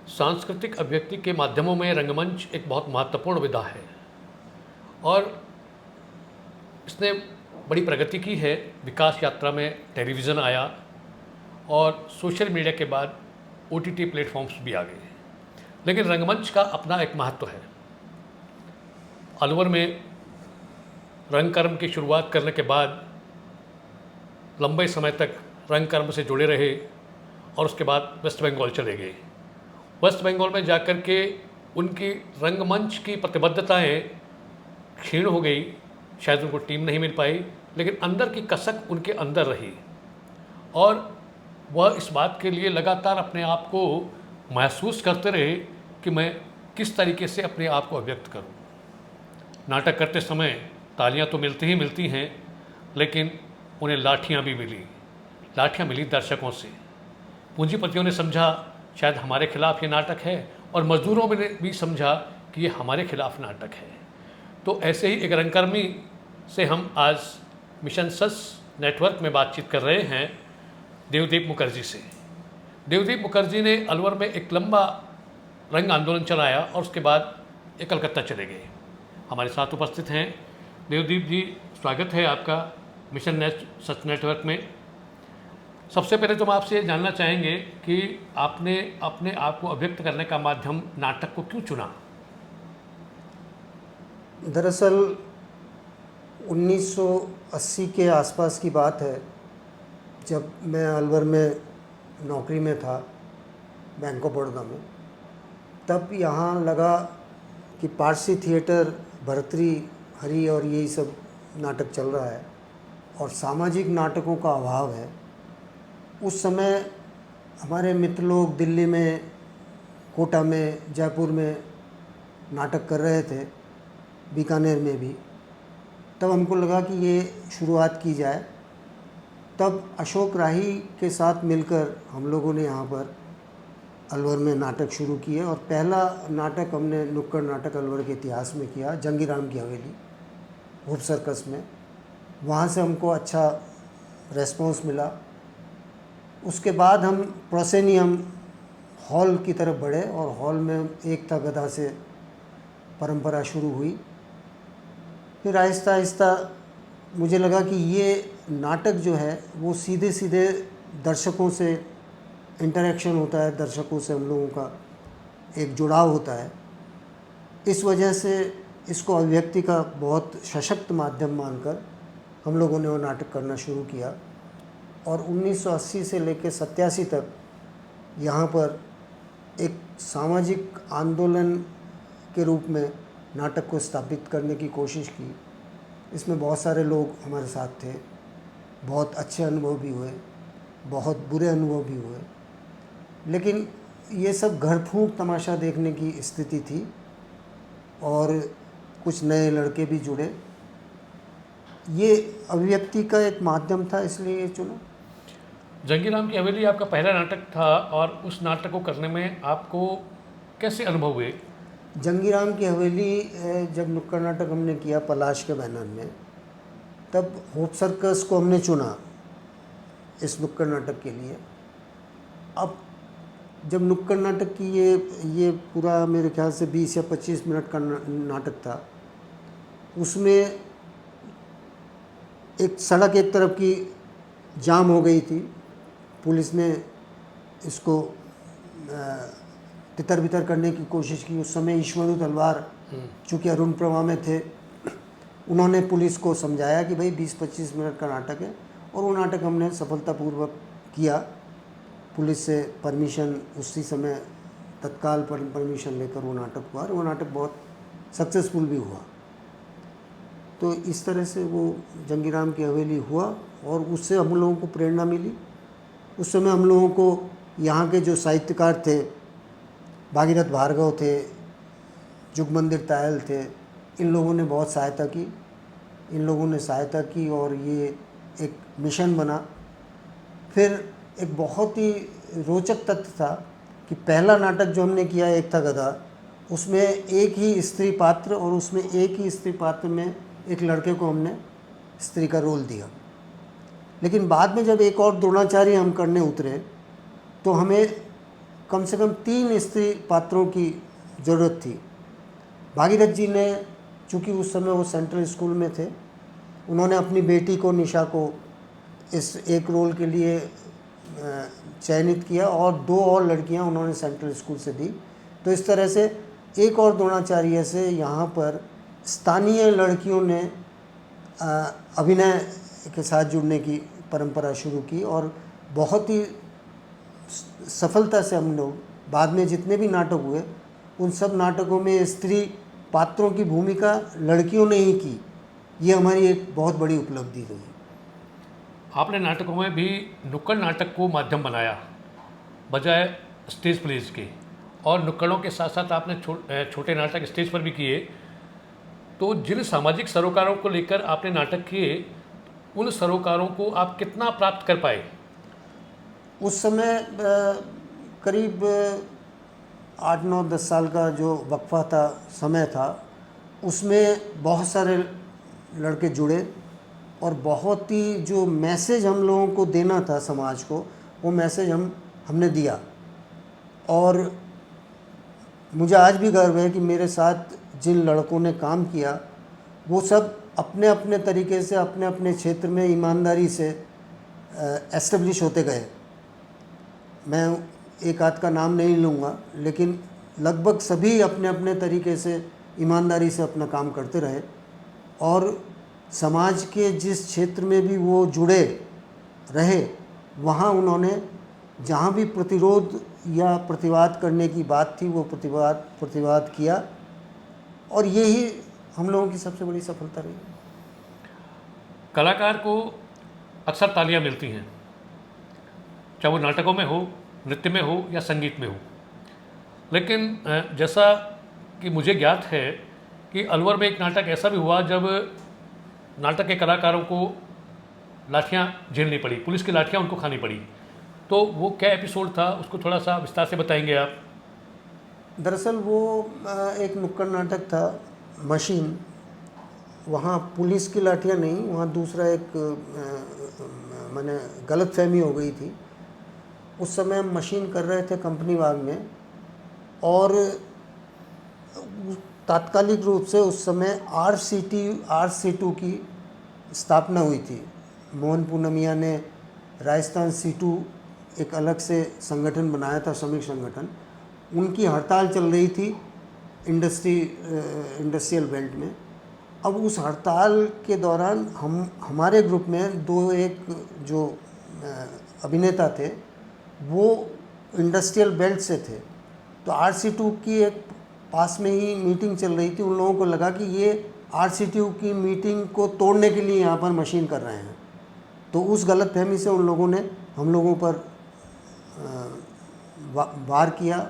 सांस्कृतिक अभिव्यक्ति के माध्यमों में रंगमंच एक बहुत महत्वपूर्ण विधा है और इसने बड़ी प्रगति की है। विकास यात्रा में टेलीविज़न आया और सोशल मीडिया के बाद ओटीटी प्लेटफॉर्म्स भी आ गए, लेकिन रंगमंच का अपना एक महत्व है। अलवर में रंगकर्म की शुरुआत करने के बाद लंबे समय तक रंगकर्म से जुड़े रहे और उसके बाद वेस्ट बंगाल चले गए। वेस्ट बंगाल में जाकर के उनकी रंगमंच की प्रतिबद्धताएं क्षीण हो गई, शायद उनको टीम नहीं मिल पाई, लेकिन अंदर की कसक उनके अंदर रही और वह इस बात के लिए लगातार अपने आप को महसूस करते रहे कि मैं किस तरीके से अपने आप को अभिव्यक्त करूं। नाटक करते समय तालियां तो मिलती ही मिलती हैं, लेकिन उन्हें लाठियां भी मिली। लाठियां मिली दर्शकों से। पूंजीपतियों ने समझा शायद हमारे खिलाफ ये नाटक है और मजदूरों ने भी समझा कि ये हमारे खिलाफ नाटक है। तो ऐसे ही एक रंगकर्मी से हम आज मिशन सस नेटवर्क में बातचीत कर रहे हैं देवदीप मुखर्जी से। देवदीप मुखर्जी ने अलवर में एक लंबा रंग आंदोलन चलाया और उसके बाद ये कलकत्ता चले गए। हमारे साथ उपस्थित हैं देवदीप जी। स्वागत है आपका मिशन सच नेटवर्क में। सबसे पहले तो हम आपसे जानना चाहेंगे कि आपने अपने आप को अभिव्यक्त करने का माध्यम नाटक को क्यों चुना? दरअसल 1980 के आसपास की बात है, जब मैं अलवर में नौकरी में था बैंक ऑफ बड़ौदा में। तब यहाँ लगा कि पारसी थिएटर, भरतरी, हरी और यही सब नाटक चल रहा है और सामाजिक नाटकों का अभाव है। उस समय हमारे मित्र लोग दिल्ली में, कोटा में, जयपुर में नाटक कर रहे थे, बीकानेर में भी। तब हमको लगा कि ये शुरुआत की जाए। तब अशोक राही के साथ मिलकर हम लोगों ने यहाँ पर अलवर में नाटक शुरू किए और पहला नाटक हमने नुक्कड़ नाटक अलवर के इतिहास में किया, जंगीराम की हवेली, होप सर्कस में। वहाँ से हमको अच्छा रेस्पॉन्स मिला। उसके बाद हम प्रोसेनियम हॉल की तरफ बढ़े और हॉल में एकता गदा से परंपरा शुरू हुई। फिर आहिस्ता आहिस्ता मुझे लगा कि ये नाटक जो है वो सीधे सीधे दर्शकों से इंटरेक्शन होता है, दर्शकों से हम लोगों का एक जुड़ाव होता है। इस वजह से इसको अभिव्यक्ति का बहुत सशक्त माध्यम मानकर हम लोगों ने वो नाटक करना शुरू किया और 1980 से लेकर 87 तक यहाँ पर एक सामाजिक आंदोलन के रूप में नाटक को स्थापित करने की कोशिश की। इसमें बहुत सारे लोग हमारे साथ थे। बहुत अच्छे अनुभव भी हुए, बहुत बुरे अनुभव भी हुए, लेकिन ये सब घर फूंक तमाशा देखने की स्थिति थी और कुछ नए लड़के भी जुड़े। ये अभिव्यक्ति का एक माध्यम था, इसलिए ये चुना। जंगीराम की हवेली आपका पहला नाटक था और उस नाटक को करने में आपको कैसे अनुभव हुए? जंगीराम की हवेली जब नुक्कड़ नाटक हमने किया पलाश के बैनर में, तब होप सर्कस को हमने चुना इस नुक्कड़ नाटक के लिए। अब जब नुक्कड़ नाटक की ये पूरा मेरे ख्याल से 20 या 25 मिनट का नाटक था। उसमें एक सड़क एक तरफ की जाम हो गई थी। पुलिस ने इसको तितर बितर करने की कोशिश की। उस समय ईश्वरू तलवार चूँकि अरुण प्रभा में थे, उन्होंने पुलिस को समझाया कि भाई 20-25 मिनट का नाटक है और वो नाटक हमने सफलतापूर्वक किया। पुलिस से परमिशन उसी समय तत्काल परमिशन लेकर वो नाटक हुआ और वो नाटक बहुत सक्सेसफुल भी हुआ। तो इस तरह से वो जंगीराम की हवेली हुआ और उससे हम लोगों को प्रेरणा मिली। उस समय हम लोगों को यहाँ के जो साहित्यकार थे, भागीरथ भार्गव थे, जुगमंदिर तायल थे, इन लोगों ने बहुत सहायता की। इन लोगों ने सहायता की और ये एक मिशन बना। फिर एक बहुत ही रोचक तथ्य था कि पहला नाटक जो हमने किया एक था गधा, उसमें एक ही स्त्री पात्र और उसमें एक ही स्त्री पात्र में एक लड़के को हमने स्त्री का रोल दिया। लेकिन बाद में जब एक और द्रोणाचार्य हम करने उतरे तो हमें कम से कम 3 स्त्री पात्रों की ज़रूरत थी। भागीरथ जी ने, चूँकि उस समय वो सेंट्रल स्कूल में थे, उन्होंने अपनी बेटी को, निशा को, इस एक रोल के लिए चयनित किया और 2 और लड़कियां उन्होंने सेंट्रल स्कूल से दी। तो इस तरह से एक और द्रोणाचार्य से यहाँ पर स्थानीय लड़कियों ने अभिनय के साथ जुड़ने की परंपरा शुरू की और बहुत ही सफलता से हम लोग बाद में जितने भी नाटक हुए उन सब नाटकों में स्त्री पात्रों की भूमिका लड़कियों ने ही की। ये हमारी एक बहुत बड़ी उपलब्धि रही। आपने नाटकों में भी नुक्कड़ नाटक को माध्यम बनाया बजाय स्टेज प्लेज के, और नुक्कड़ों के साथ साथ आपने छोटे नाटक स्टेज पर भी किए। तो जिन सामाजिक सरोकारों को लेकर आपने नाटक किए, उन सरोकारों को आप कितना प्राप्त कर पाए? उस समय करीब 8, 9, 10 साल का जो वक्फा था, समय था, उसमें बहुत सारे लड़के जुड़े और बहुत ही जो मैसेज हम लोगों को देना था समाज को, वो मैसेज हमने दिया। और मुझे आज भी गर्व है कि मेरे साथ जिन लड़कों ने काम किया वो सब अपने अपने तरीके से अपने अपने क्षेत्र में ईमानदारी से एस्टेब्लिश होते गए। मैं एक आध का नाम नहीं लूँगा, लेकिन लगभग सभी अपने अपने तरीके से ईमानदारी से अपना काम करते रहे और समाज के जिस क्षेत्र में भी वो जुड़े रहे, वहाँ उन्होंने जहाँ भी प्रतिरोध या प्रतिवाद करने की बात थी वो प्रतिवाद किया और यही हम लोगों की सबसे बड़ी सफलता रही। कलाकार को अक्सर तालियां मिलती हैं, चाहे वो नाटकों में हो, नृत्य में हो या संगीत में हो, लेकिन जैसा कि मुझे ज्ञात है कि अलवर में एक नाटक ऐसा भी हुआ जब नाटक के कलाकारों को लाठियां झेलनी पड़ी, पुलिस की लाठियां उनको खानी पड़ी। तो वो क्या एपिसोड था, उसको थोड़ा सा विस्तार से बताएंगे आप? दरअसल वो एक नुक्कड़ नाटक था, मशीन। वहाँ पुलिस की लाठियाँ नहीं, वहाँ दूसरा एक मैंने गलतफहमी हो गई थी। उस समय हम मशीन कर रहे थे कंपनी बाग में और तात्कालिक रूप से उस समय RC2 की स्थापना हुई थी। मोहन पूनमिया ने राजस्थान C2 एक अलग से संगठन बनाया था, श्रमिक संगठन। उनकी हड़ताल चल रही थी इंडस्ट्रियल बेल्ट में। अब उस हड़ताल के दौरान हमारे ग्रुप में एक जो अभिनेता थे वो इंडस्ट्रियल बेल्ट से थे। तो RC2 की एक पास में ही मीटिंग चल रही थी। उन लोगों को लगा कि ये RC2 की मीटिंग को तोड़ने के लिए यहाँ पर मशीन कर रहे हैं। तो उस गलतफहमी से उन लोगों ने हम लोगों पर वार किया।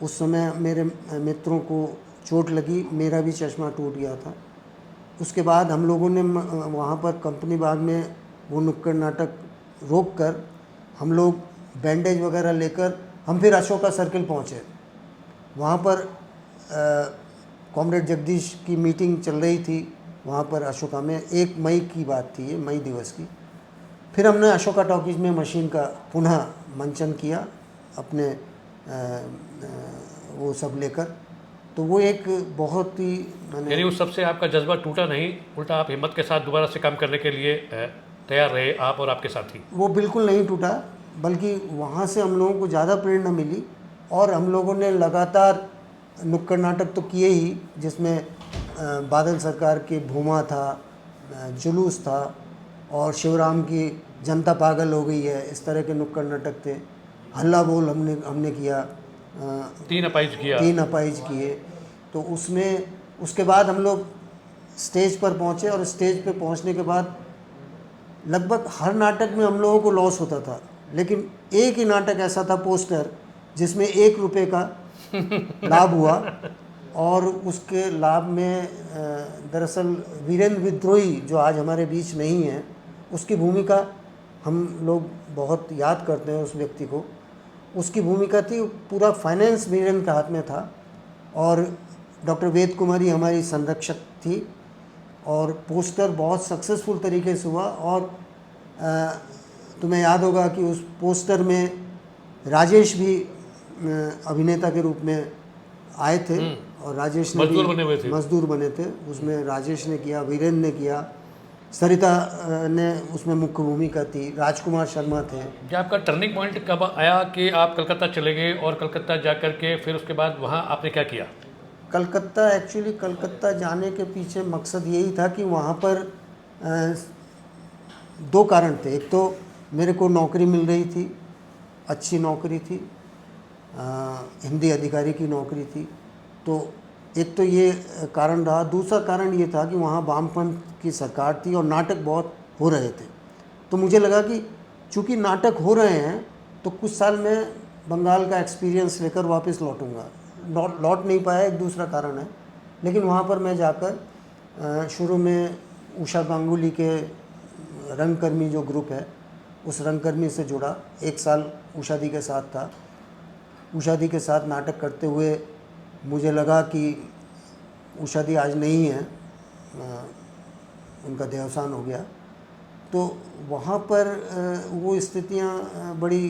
उस समय मेरे मित्रों को चोट लगी, मेरा भी चश्मा टूट गया था। उसके बाद हम लोगों ने वहाँ पर कंपनी बाग में वो नुक्कड़ नाटक रोक कर हम लोग बैंडेज वगैरह लेकर हम फिर अशोका सर्किल पहुँचे। वहाँ पर कॉमरेड जगदीश की मीटिंग चल रही थी वहाँ पर अशोका में। 1 मई की बात थी, ये मई दिवस की। फिर हमने अशोका टॉकीज में मशीन का पुनः मंचन किया अपने वो सब लेकर। तो वो एक बहुत ही यानी उस सबसे आपका जज्बा टूटा नहीं, उल्टा आप हिम्मत के साथ दोबारा से काम करने के लिए तैयार रहे, आप और आपके साथी? वो बिल्कुल नहीं टूटा, बल्कि वहाँ से हम लोगों को ज़्यादा प्रेरणा मिली और हम लोगों ने लगातार नुक्कड़ नाटक तो किए ही, जिसमें बादल सरकार के भूमा था, जुलूस था और शिवराम की जनता पागल हो गई है, इस तरह के नुक्कड़ नाटक थे। हल्ला बोल हमने किया, 3 अपाइज किए। तो उसमें उसके बाद हम लोग स्टेज पर पहुँचे और स्टेज पे पहुँचने के बाद लगभग हर नाटक में हम लोगों को लॉस होता था, लेकिन एक ही नाटक ऐसा था पोस्टर जिसमें 1 रुपये का लाभ हुआ। और उसके लाभ में दरअसल वीरेंद्र विद्रोही, जो आज हमारे बीच नहीं है, उसकी भूमिका हम लोग बहुत याद करते हैं। उस व्यक्ति को, उसकी भूमिका थी, पूरा फाइनेंस वीरेंद्र के हाथ में था और डॉक्टर वेद कुमारी हमारी संरक्षक थी और पोस्टर बहुत सक्सेसफुल तरीके से हुआ। और तुम्हें याद होगा कि उस पोस्टर में राजेश भी अभिनेता के रूप में आए थे और राजेश ने मजदूर बने हुए थे। मजदूर बने थे। उसमें राजेश ने किया, वीरेंद्र ने किया, सरिता ने उसमें मुख्य भूमिका थी, राजकुमार शर्मा थे। जी, आपका टर्निंग पॉइंट कब आया कि आप कलकत्ता चले गए और कलकत्ता जा कर के फिर उसके बाद वहाँ आपने क्या किया? कलकत्ता, एक्चुअली कलकत्ता जाने के पीछे मकसद यही था कि वहाँ पर दो कारण थे। एक तो मेरे को नौकरी मिल रही थी, अच्छी नौकरी थी, हिंदी अधिकारी की नौकरी थी, तो एक तो ये कारण रहा। दूसरा कारण ये था कि वहाँ वामपंथ की सरकार थी और नाटक बहुत हो रहे थे। तो मुझे लगा कि चूँकि नाटक हो रहे हैं तो कुछ साल मैं बंगाल का एक्सपीरियंस लेकर वापस लौटूंगा। लौट नहीं पाया, एक दूसरा कारण है। लेकिन वहाँ पर मैं जाकर शुरू में उषा गांगुली के रंगकर्मी जो ग्रुप है, उस रंगकर्मी से जुड़ा। एक साल उषा दी के साथ था। उषा दी के साथ नाटक करते हुए मुझे लगा कि उषा दी आज नहीं है, उनका देहावसान हो गया। तो वहाँ पर वो स्थितियाँ बड़ी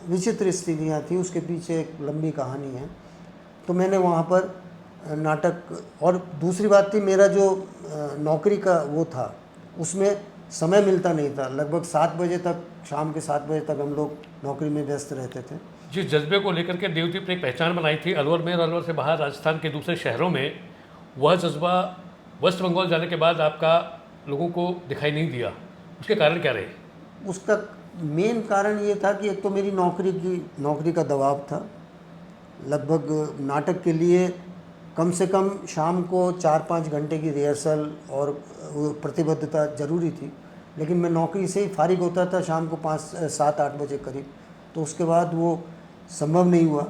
विचित्र स्थितियाँ थी, उसके पीछे एक लंबी कहानी है। तो मैंने वहाँ पर नाटक, और दूसरी बात थी मेरा जो नौकरी का वो था उसमें समय मिलता नहीं था। लगभग 7 बजे तक, शाम के 7 बजे तक हम लोग नौकरी में व्यस्त रहते थे। जिस जज्बे को लेकर के देवदीप ने एक पहचान बनाई थी अलवर में और अलवर से बाहर राजस्थान के दूसरे शहरों में, वह जज्बा वेस्ट बंगाल जाने के बाद आपका लोगों को दिखाई नहीं दिया। उसके कारण क्या रहे? उसका मेन कारण ये था कि एक तो मेरी नौकरी का दबाव था। लगभग नाटक के लिए कम से कम शाम को 4-5 घंटे की रिहर्सल और प्रतिबद्धता ज़रूरी थी। लेकिन मैं नौकरी से ही फारिग होता था शाम को 5-7-8 बजे करीब। तो उसके बाद वो संभव नहीं हुआ।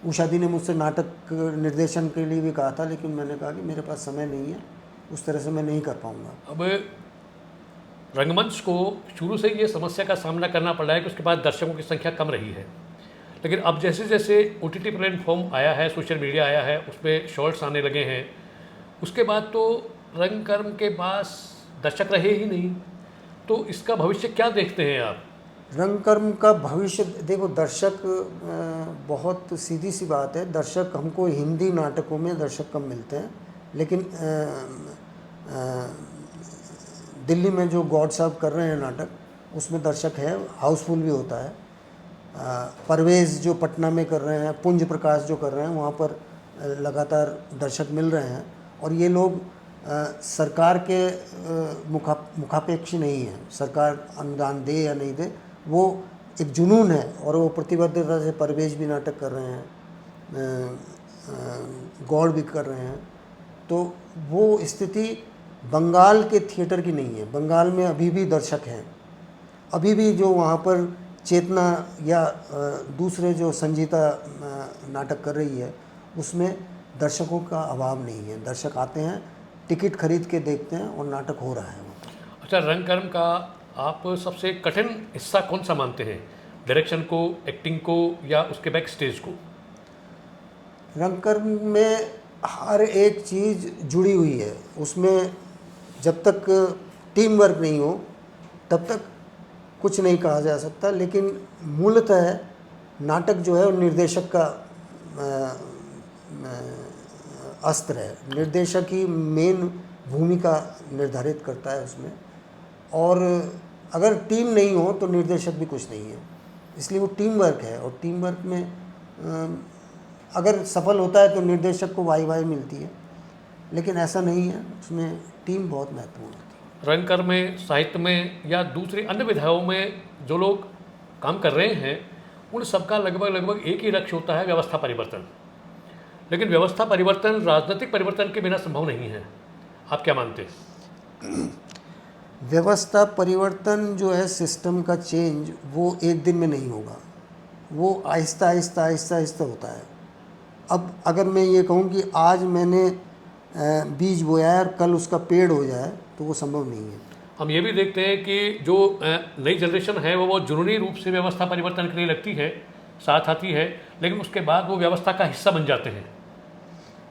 उषा दी ने मुझसे नाटक निर्देशन के लिए भी कहा था, लेकिन मैंने कहा कि मेरे पास समय नहीं है, उस तरह से मैं नहीं कर पाऊँगा। अब रंगमंच को शुरू से ये समस्या का सामना करना पड़ा है कि उसके बाद दर्शकों की संख्या कम रही है। लेकिन अब जैसे जैसे OTT प्लेटफॉर्म आया है, सोशल मीडिया आया है, उस पर शॉर्ट्स आने लगे हैं, उसके बाद तो रंगकर्म के पास दर्शक रहे ही नहीं। तो इसका भविष्य क्या देखते हैं आप? रंगकर्म का भविष्य देखो, दर्शक बहुत सीधी सी बात है। दर्शक हमको हिंदी नाटकों में दर्शक कम मिलते हैं, लेकिन दिल्ली में जो गॉड साहब कर रहे हैं नाटक, उसमें दर्शक है, हाउसफुल भी होता है। परवेज़ जो पटना में कर रहे हैं, पुंज प्रकाश जो कर रहे हैं, वहाँ पर लगातार दर्शक मिल रहे हैं। और ये लोग सरकार के मुखापेक्षी नहीं है। सरकार अनुदान दे या नहीं दे, वो एक जुनून है और वो प्रतिबद्धता से परवेज़ भी नाटक कर रहे हैं, गौड़ भी कर रहे हैं। तो वो स्थिति बंगाल के थिएटर की नहीं है। बंगाल में अभी भी दर्शक हैं, अभी भी जो वहाँ पर चेतना या दूसरे जो संजीता नाटक कर रही है, उसमें दर्शकों का अभाव नहीं है। दर्शक आते हैं, टिकट खरीद के देखते हैं और नाटक हो रहा है। अच्छा, रंगकर्म का आप सबसे कठिन हिस्सा कौन सा मानते हैं? डायरेक्शन को, एक्टिंग को, या उसके बैक स्टेज को? रंगकर्म में हर एक चीज़ जुड़ी हुई है। उसमें जब तक टीम वर्क नहीं हो तब तक कुछ नहीं कहा जा सकता। लेकिन मूलतः नाटक जो है वो निर्देशक का अस्त्र है। निर्देशक ही मेन भूमिका निर्धारित करता है उसमें, और अगर टीम नहीं हो तो निर्देशक भी कुछ नहीं है। इसलिए वो टीम वर्क है, और टीम वर्क में अगर सफल होता है तो निर्देशक को वाई मिलती है, लेकिन ऐसा नहीं है। उसमें टीम बहुत महत्वपूर्ण है। रंगकर्म में, साहित्य में या दूसरी अन्य विधाओं में जो लोग काम कर रहे हैं, उन सबका लगभग एक ही लक्ष्य होता है, व्यवस्था परिवर्तन। लेकिन व्यवस्था परिवर्तन राजनीतिक परिवर्तन के बिना संभव नहीं है। आप क्या मानते हैं? व्यवस्था परिवर्तन जो है, सिस्टम का चेंज, वो एक दिन में नहीं होगा। वो आहिस्ता आहिस्ता होता है। अब अगर मैं ये कहूँ कि आज मैंने बीज बोया है और कल उसका पेड़ हो जाए, तो वो संभव नहीं है। हम ये भी देखते हैं कि जो नई जनरेशन है वो जुनूनी रूप से व्यवस्था परिवर्तन के लिए लगती है, साथ आती है, लेकिन उसके बाद वो व्यवस्था का हिस्सा बन जाते हैं।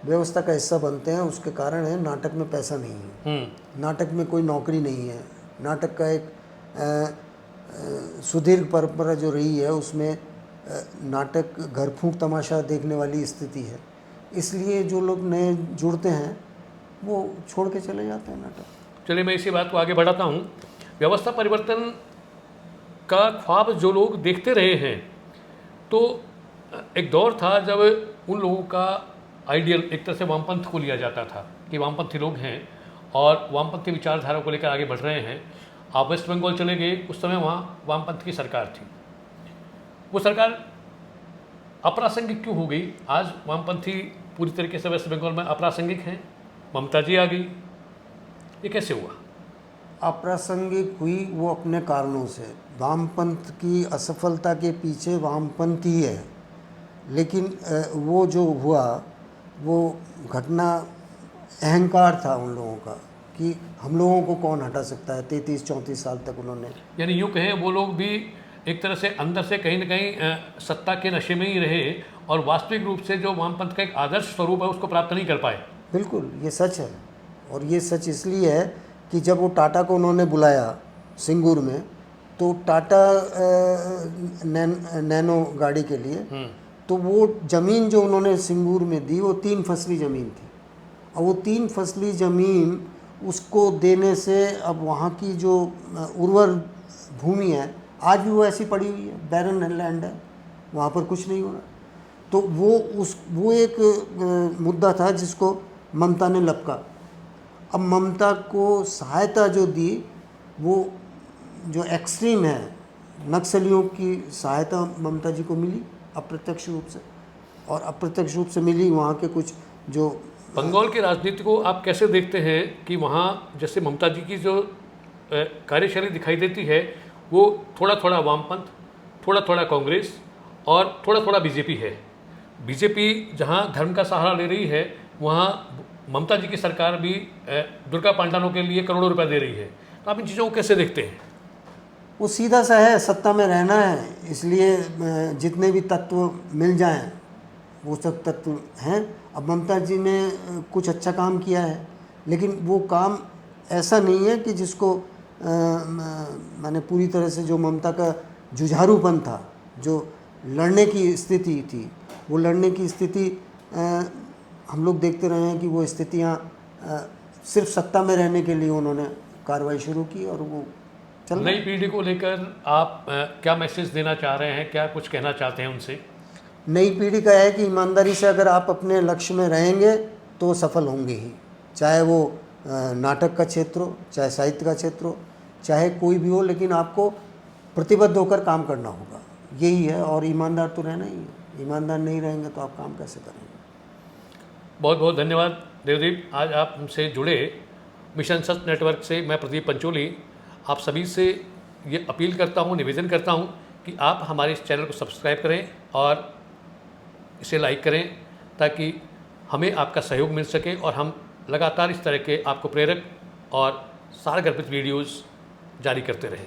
व्यवस्था का हिस्सा बनते हैं, उसके कारण है नाटक में पैसा नहीं है, नाटक में कोई नौकरी नहीं है। नाटक का एक सुदीर्घ परंपरा जो रही है, उसमें नाटक घर फूंक तमाशा देखने वाली स्थिति है, इसलिए जो लोग नए जुड़ते हैं वो छोड़ के चले जाते हैं नाटक। चलिए मैं इसी बात को आगे बढ़ाता हूँ। व्यवस्था परिवर्तन का ख्वाब जो लोग देखते रहे हैं, तो एक दौर था जब उन लोगों का आइडियल एक तरह से वामपंथ को लिया जाता था कि वामपंथी लोग हैं और वामपंथी विचारधारा को लेकर आगे बढ़ रहे हैं। आप वेस्ट बंगाल चले गए, उस समय वहाँ वामपंथ की सरकार थी। वो सरकार अप्रासंगिक क्यों हो गई? आज वामपंथी पूरी तरीके से वेस्ट बंगाल में अप्रासंगिक हैं, ममता जी आ गई, ये कैसे हुआ? अप्रासंगिक हुई वो अपने कारणों से। वामपंथ की असफलता के पीछे वामपंथ ही है, लेकिन वो जो हुआ वो घटना अहंकार था उन लोगों का कि हम लोगों को कौन हटा सकता है। 33-34 साल तक उन्होंने, यानी यूँ कहें वो लोग भी एक तरह से अंदर से कहीं ना कहीं सत्ता के नशे में ही रहे और वास्तविक रूप से जो वामपंथ का एक आदर्श स्वरूप है उसको प्राप्त नहीं कर पाए। बिल्कुल ये सच है। और ये सच इसलिए है कि जब वो टाटा को उन्होंने बुलाया सिंगूर में, तो टाटा नैनो गाड़ी के लिए, तो वो ज़मीन जो उन्होंने सिंगूर में दी वो 3 फसली ज़मीन थी। और वो 3 फसली ज़मीन उसको देने से अब वहाँ की जो उर्वर भूमि है आज भी वो ऐसी पड़ी हुई है, बैरन लैंड है, वहाँ पर कुछ नहीं हो रहा। तो वो एक मुद्दा था जिसको ममता ने लपका। अब ममता को सहायता जो दी वो जो एक्सट्रीम है, नक्सलियों की सहायता ममता जी को मिली अप्रत्यक्ष रूप से, और अप्रत्यक्ष रूप से मिली वहाँ के कुछ जो बंगाल की राजनीति को आप कैसे देखते हैं कि वहाँ जैसे ममता जी की जो कार्यशैली दिखाई देती है वो थोड़ा थोड़ा वामपंथ, थोड़ा थोड़ा कांग्रेस और थोड़ा थोड़ा बीजेपी है। बीजेपी जहाँ धर्म का सहारा ले रही है वहाँ ममता जी की सरकार भी दुर्गा पांडानों के लिए करोड़ों रुपए दे रही है। तो आप इन चीज़ों को कैसे देखते हैं? वो सीधा सा है, सत्ता में रहना है, इसलिए जितने भी तत्व मिल जाएं वो सब तत्व हैं। अब ममता जी ने कुछ अच्छा काम किया है, लेकिन वो काम ऐसा नहीं है कि जिसको मैंने पूरी तरह से जो ममता का जुझारूपन था, जो लड़ने की स्थिति थी, वो लड़ने की स्थिति हम लोग देखते रहे हैं कि वो स्थितियाँ सिर्फ सत्ता में रहने के लिए उन्होंने कार्रवाई शुरू की और वो चल। नई पीढ़ी को लेकर आप क्या मैसेज देना चाह रहे हैं, क्या कुछ कहना चाहते हैं उनसे? नई पीढ़ी का है कि ईमानदारी से अगर आप अपने लक्ष्य में रहेंगे तो सफल होंगे ही, चाहे वो नाटक का क्षेत्र हो, चाहे साहित्य का क्षेत्र हो, चाहे कोई भी हो, लेकिन आपको प्रतिबद्ध होकर काम करना होगा, यही है। और ईमानदार तो रहना ही है, ईमानदार नहीं रहेंगे तो आप काम कैसे करेंगे। बहुत बहुत धन्यवाद देवदीप, आज आप हमसे जुड़े। मिशन सच नेटवर्क से मैं प्रदीप पंचोली आप सभी से ये अपील करता हूँ, निवेदन करता हूँ कि आप हमारे इस चैनल को सब्सक्राइब करें और इसे लाइक करें ताकि हमें आपका सहयोग मिल सके और हम लगातार इस तरह के आपको प्रेरक और सारगर्भित वीडियोज़ जारी करते रहें।